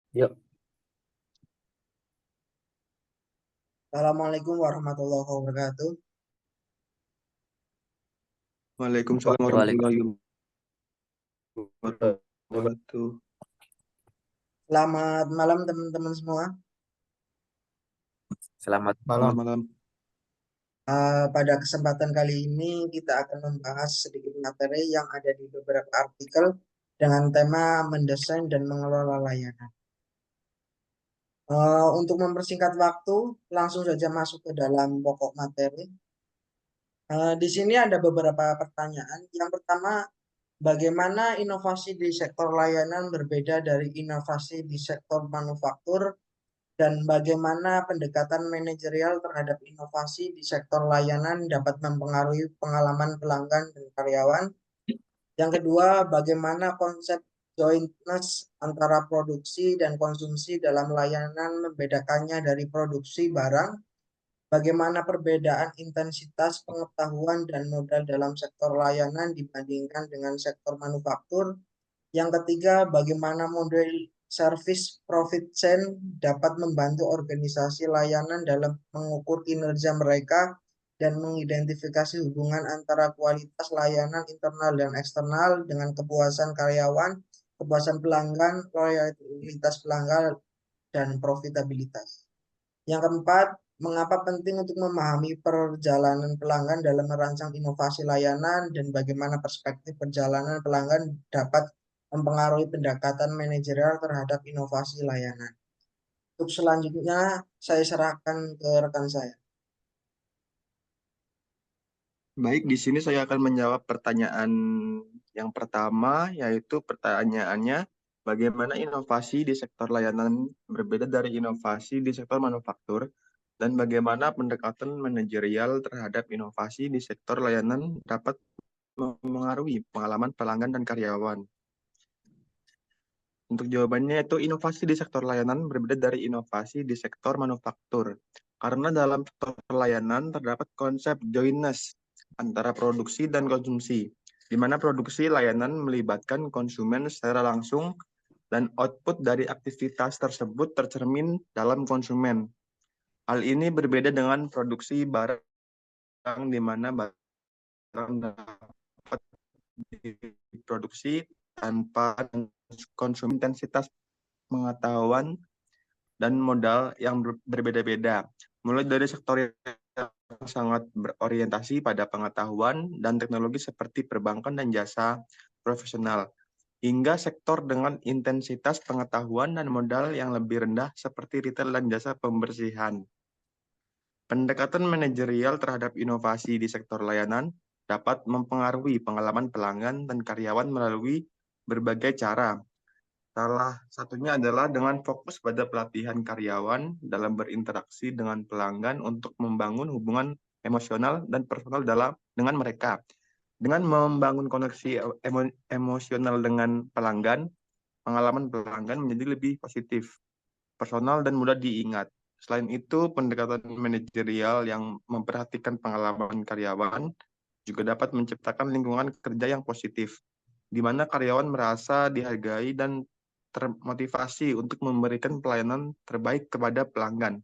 Yuk, Assalamualaikum warahmatullahi wabarakatuh. Waalaikumsalam waalaikumsalam. warahmatullahi wabarakatuh. Selamat malam teman-teman semua. Selamat Selamat malam. malam. Pada kesempatan kali ini kita akan membahas sedikit materi yang ada di beberapa artikel dengan tema mendesain dan mengelola layanan. Untuk mempersingkat waktu, langsung saja masuk ke dalam pokok materi. Di sini ada beberapa pertanyaan. Yang pertama, bagaimana inovasi di sektor layanan berbeda dari inovasi di sektor manufaktur? Dan bagaimana pendekatan manajerial terhadap inovasi di sektor layanan dapat mempengaruhi pengalaman pelanggan dan karyawan. Yang kedua, bagaimana konsep jointness antara produksi dan konsumsi dalam layanan membedakannya dari produksi barang. Bagaimana perbedaan intensitas pengetahuan dan modal dalam sektor layanan dibandingkan dengan sektor manufaktur. Yang ketiga, bagaimana model service profit chain dapat membantu organisasi layanan dalam mengukur kinerja mereka dan mengidentifikasi hubungan antara kualitas layanan internal dan eksternal dengan kepuasan karyawan, kepuasan pelanggan, loyalitas pelanggan, dan profitabilitas. Yang keempat, mengapa penting untuk memahami perjalanan pelanggan dalam merancang inovasi layanan dan bagaimana perspektif perjalanan pelanggan dapat mempengaruhi pendekatan manajerial terhadap inovasi layanan. Untuk selanjutnya, saya serahkan ke rekan saya. Baik, di sini saya akan menjawab pertanyaan yang pertama, yaitu pertanyaannya, bagaimana inovasi di sektor layanan berbeda dari inovasi di sektor manufaktur, dan bagaimana pendekatan manajerial terhadap inovasi di sektor layanan dapat memengaruhi pengalaman pelanggan dan karyawan. Untuk jawabannya itu inovasi di sektor layanan berbeda dari inovasi di sektor manufaktur. Karena dalam sektor layanan terdapat konsep jointness antara produksi dan konsumsi, di mana produksi layanan melibatkan konsumen secara langsung dan output dari aktivitas tersebut tercermin dalam konsumen. Hal ini berbeda dengan produksi barang di mana barang dapat diproduksi tanpa konsumsi intensitas pengetahuan dan modal yang berbeda-beda. Mulai dari sektor yang sangat berorientasi pada pengetahuan dan teknologi seperti perbankan dan jasa profesional, hingga sektor dengan intensitas pengetahuan dan modal yang lebih rendah seperti retail dan jasa pembersihan. Pendekatan manajerial terhadap inovasi di sektor layanan dapat mempengaruhi pengalaman pelanggan dan karyawan melalui berbagai cara. Salah satunya adalah dengan fokus pada pelatihan karyawan dalam berinteraksi dengan pelanggan untuk membangun hubungan emosional dan personal dengan mereka. Dengan membangun koneksi emosional dengan pelanggan, pengalaman pelanggan menjadi lebih positif, personal, dan mudah diingat. Selain itu, pendekatan manajerial yang memperhatikan pengalaman karyawan juga dapat menciptakan lingkungan kerja yang positif, di mana karyawan merasa dihargai dan termotivasi untuk memberikan pelayanan terbaik kepada pelanggan.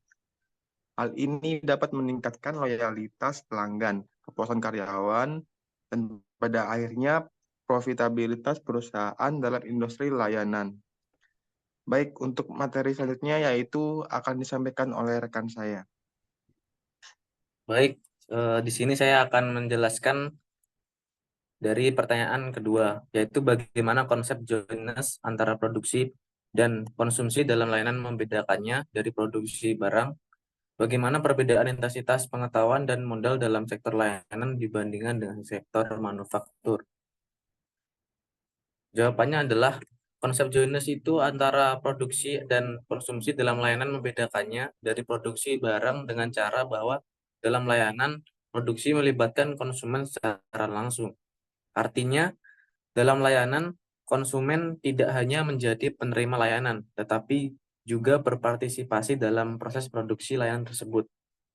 Hal ini dapat meningkatkan loyalitas pelanggan, kepuasan karyawan, dan pada akhirnya profitabilitas perusahaan dalam industri layanan. Baik, untuk materi selanjutnya yaitu akan disampaikan oleh rekan saya. Baik, di sini saya akan menjelaskan dari pertanyaan kedua, yaitu bagaimana konsep jointness antara produksi dan konsumsi dalam layanan membedakannya dari produksi barang. Bagaimana perbedaan intensitas pengetahuan dan modal dalam sektor layanan dibandingkan dengan sektor manufaktur? Jawabannya adalah konsep jointness itu antara produksi dan konsumsi dalam layanan membedakannya dari produksi barang dengan cara bahwa dalam layanan produksi melibatkan konsumen secara langsung. Artinya, dalam layanan konsumen tidak hanya menjadi penerima layanan, tetapi juga berpartisipasi dalam proses produksi layanan tersebut.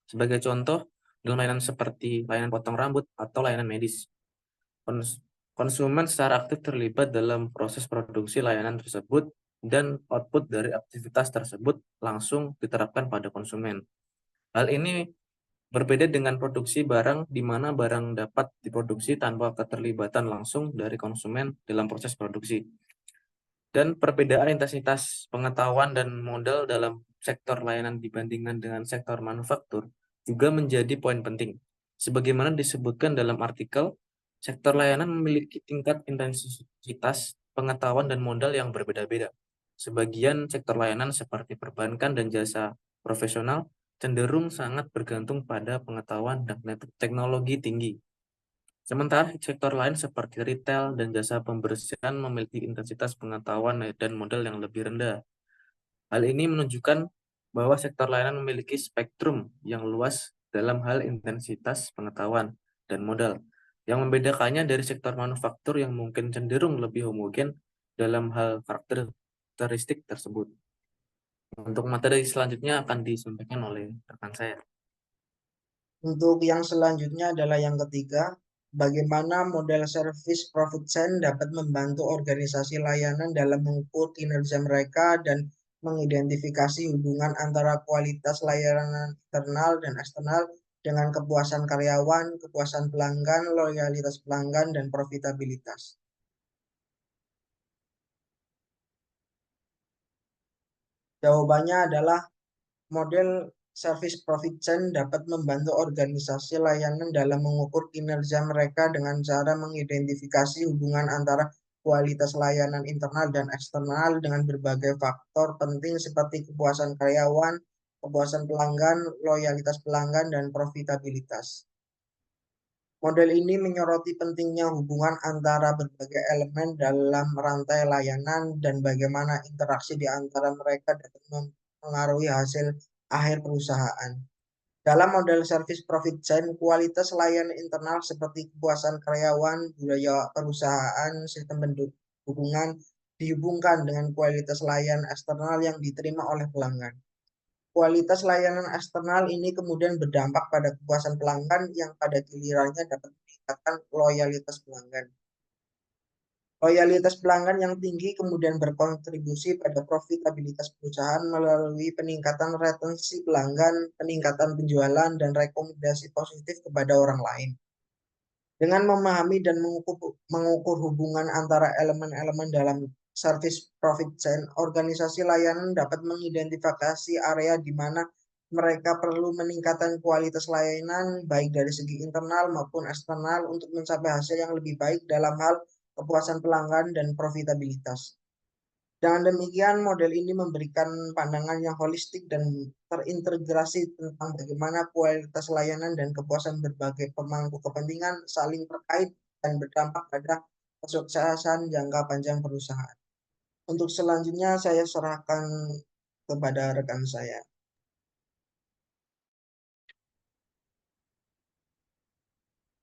Sebagai contoh, dalam layanan seperti layanan potong rambut atau layanan medis, konsumen secara aktif terlibat dalam proses produksi layanan tersebut dan output dari aktivitas tersebut langsung diterapkan pada konsumen. Hal ini berbeda dengan produksi barang di mana barang dapat diproduksi tanpa keterlibatan langsung dari konsumen dalam proses produksi. Dan perbedaan intensitas pengetahuan dan modal dalam sektor layanan dibandingkan dengan sektor manufaktur juga menjadi poin penting. Sebagaimana disebutkan dalam artikel, sektor layanan memiliki tingkat intensitas pengetahuan dan modal yang berbeda-beda. Sebagian sektor layanan seperti perbankan dan jasa profesional cenderung sangat bergantung pada pengetahuan dan teknologi tinggi. Sementara sektor lain seperti retail dan jasa pembersihan memiliki intensitas pengetahuan dan modal yang lebih rendah. Hal ini menunjukkan bahwa sektor layanan memiliki spektrum yang luas dalam hal intensitas pengetahuan dan modal, yang membedakannya dari sektor manufaktur yang mungkin cenderung lebih homogen dalam hal karakteristik tersebut. Untuk materi selanjutnya akan disampaikan oleh rekan saya. Untuk yang selanjutnya adalah yang ketiga, bagaimana model service profit chain dapat membantu organisasi layanan dalam mengukur kinerja mereka dan mengidentifikasi hubungan antara kualitas layanan internal dan eksternal dengan kepuasan karyawan, kepuasan pelanggan, loyalitas pelanggan, dan profitabilitas. Jawabannya adalah model service profit chain dapat membantu organisasi layanan dalam mengukur kinerja mereka dengan cara mengidentifikasi hubungan antara kualitas layanan internal dan eksternal dengan berbagai faktor penting seperti kepuasan karyawan, kepuasan pelanggan, loyalitas pelanggan, dan profitabilitas. Model ini menyoroti pentingnya hubungan antara berbagai elemen dalam rantai layanan dan bagaimana interaksi di antara mereka dapat mempengaruhi hasil akhir perusahaan. Dalam model service profit chain, kualitas layanan internal seperti kepuasan karyawan, budaya perusahaan, sistem hubungan dihubungkan dengan kualitas layanan eksternal yang diterima oleh pelanggan. Kualitas layanan eksternal ini kemudian berdampak pada kepuasan pelanggan yang pada gilirannya dapat meningkatkan loyalitas pelanggan. Loyalitas pelanggan yang tinggi kemudian berkontribusi pada profitabilitas perusahaan melalui peningkatan retensi pelanggan, peningkatan penjualan, dan rekomendasi positif kepada orang lain. Dengan memahami dan mengukur hubungan antara elemen-elemen dalam service profit chain, organisasi layanan dapat mengidentifikasi area di mana mereka perlu meningkatkan kualitas layanan baik dari segi internal maupun eksternal untuk mencapai hasil yang lebih baik dalam hal kepuasan pelanggan dan profitabilitas. Dengan demikian, model ini memberikan pandangan yang holistik dan terintegrasi tentang bagaimana kualitas layanan dan kepuasan berbagai pemangku kepentingan saling terkait dan berdampak pada kesuksesan jangka panjang perusahaan. Untuk selanjutnya, saya serahkan kepada rekan saya.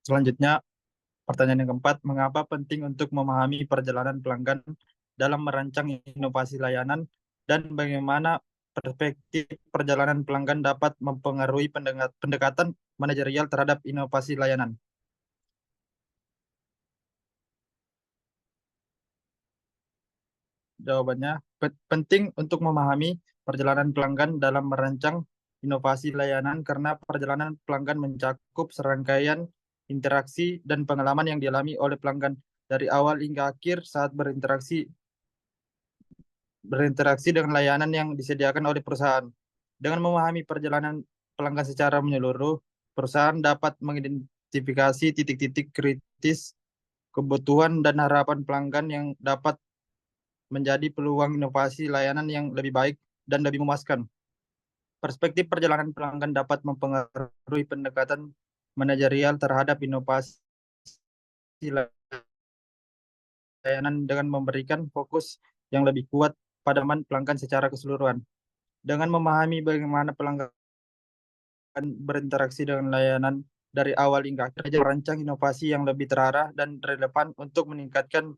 Selanjutnya, pertanyaan yang keempat, mengapa penting untuk memahami perjalanan pelanggan dalam merancang inovasi layanan dan bagaimana perspektif perjalanan pelanggan dapat mempengaruhi pendekatan manajerial terhadap inovasi layanan? Jawabannya, penting untuk memahami perjalanan pelanggan dalam merancang inovasi layanan karena perjalanan pelanggan mencakup serangkaian interaksi dan pengalaman yang dialami oleh pelanggan dari awal hingga akhir saat berinteraksi dengan layanan yang disediakan oleh perusahaan. Dengan memahami perjalanan pelanggan secara menyeluruh, perusahaan dapat mengidentifikasi titik-titik kritis kebutuhan dan harapan pelanggan yang dapat menjadi peluang inovasi layanan yang lebih baik dan lebih memuaskan. Perspektif perjalanan pelanggan dapat mempengaruhi pendekatan manajerial terhadap inovasi layanan dengan memberikan fokus yang lebih kuat pada pelanggan secara keseluruhan. Dengan memahami bagaimana pelanggan berinteraksi dengan layanan dari awal hingga akhir, merancang inovasi yang lebih terarah dan relevan untuk meningkatkan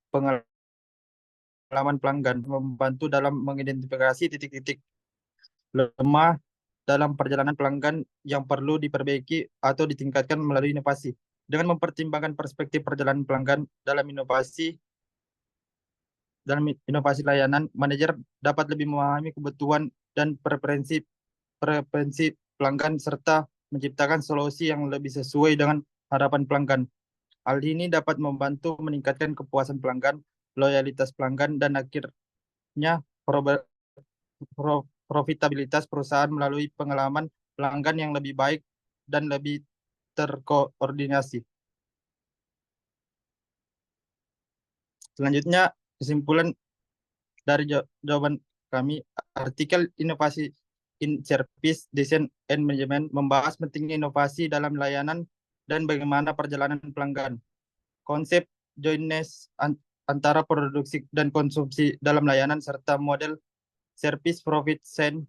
pengalaman pelanggan, membantu dalam mengidentifikasi titik-titik lemah dalam perjalanan pelanggan yang perlu diperbaiki atau ditingkatkan melalui inovasi. Dengan mempertimbangkan perspektif perjalanan pelanggan dalam inovasi dalam inovasi layanan, manajer dapat lebih memahami kebutuhan dan preferensi pelanggan serta menciptakan solusi yang lebih sesuai dengan harapan pelanggan. Hal ini dapat membantu meningkatkan kepuasan pelanggan, loyalitas pelanggan, dan akhirnya profitabilitas perusahaan melalui pengalaman pelanggan yang lebih baik dan lebih terkoordinasi. Selanjutnya, kesimpulan dari jawaban kami, artikel inovasi in service design and management membahas pentingnya inovasi dalam layanan dan bagaimana perjalanan pelanggan. Konsep jointness antara produksi dan konsumsi dalam layanan serta model service profit chain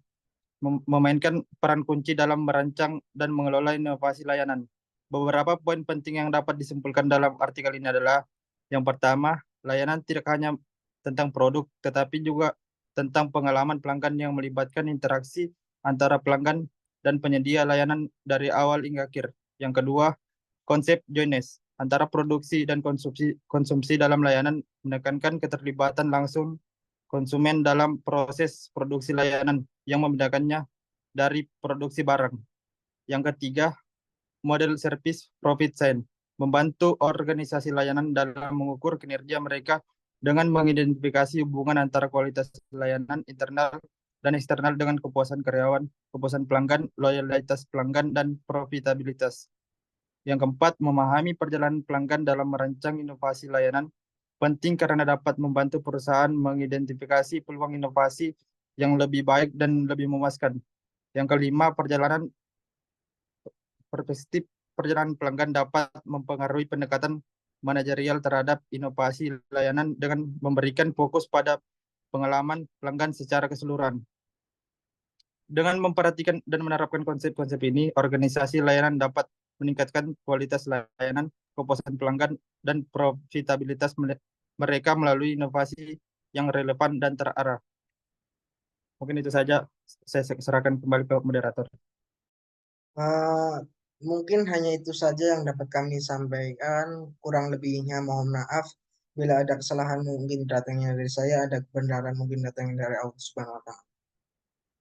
memainkan peran kunci dalam merancang dan mengelola inovasi layanan. Beberapa poin penting yang dapat disimpulkan dalam artikel ini adalah yang pertama, layanan tidak hanya tentang produk, tetapi juga tentang pengalaman pelanggan yang melibatkan interaksi antara pelanggan dan penyedia layanan dari awal hingga akhir. Yang kedua, konsep jointness antara produksi dan konsumsi dalam layanan menekankan keterlibatan langsung konsumen dalam proses produksi layanan yang membedakannya dari produksi barang. Yang ketiga, model service profit chain membantu organisasi layanan dalam mengukur kinerja mereka dengan mengidentifikasi hubungan antara kualitas layanan internal dan eksternal dengan kepuasan karyawan, kepuasan pelanggan, loyalitas pelanggan, dan profitabilitas. Yang keempat, memahami perjalanan pelanggan dalam merancang inovasi layanan penting karena dapat membantu perusahaan mengidentifikasi peluang inovasi yang lebih baik dan lebih memuaskan. Yang kelima, perspektif perjalanan pelanggan dapat mempengaruhi pendekatan manajerial terhadap inovasi layanan dengan memberikan fokus pada pengalaman pelanggan secara keseluruhan. Dengan memperhatikan dan menerapkan konsep-konsep ini, organisasi layanan dapat meningkatkan kualitas layanan, kepuasan pelanggan, dan profitabilitas mereka melalui inovasi yang relevan dan terarah. Mungkin itu saja, saya serahkan kembali ke moderator. Mungkin hanya itu saja yang dapat kami sampaikan. Kurang lebihnya mohon maaf. Bila ada kesalahan mungkin datangnya dari saya, ada kebenaran mungkin datangnya dari Allah Subhanahu wa Ta'ala.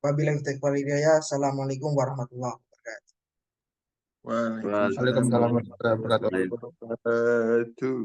Wabillahi taufiq wal hidayah. Assalamualaikum warahmatullahi wabarakatuh. Waalaikumsalam Waalaikumsalam warahmatullahi wabarakatuh. warahmatullahi wabarakatuh.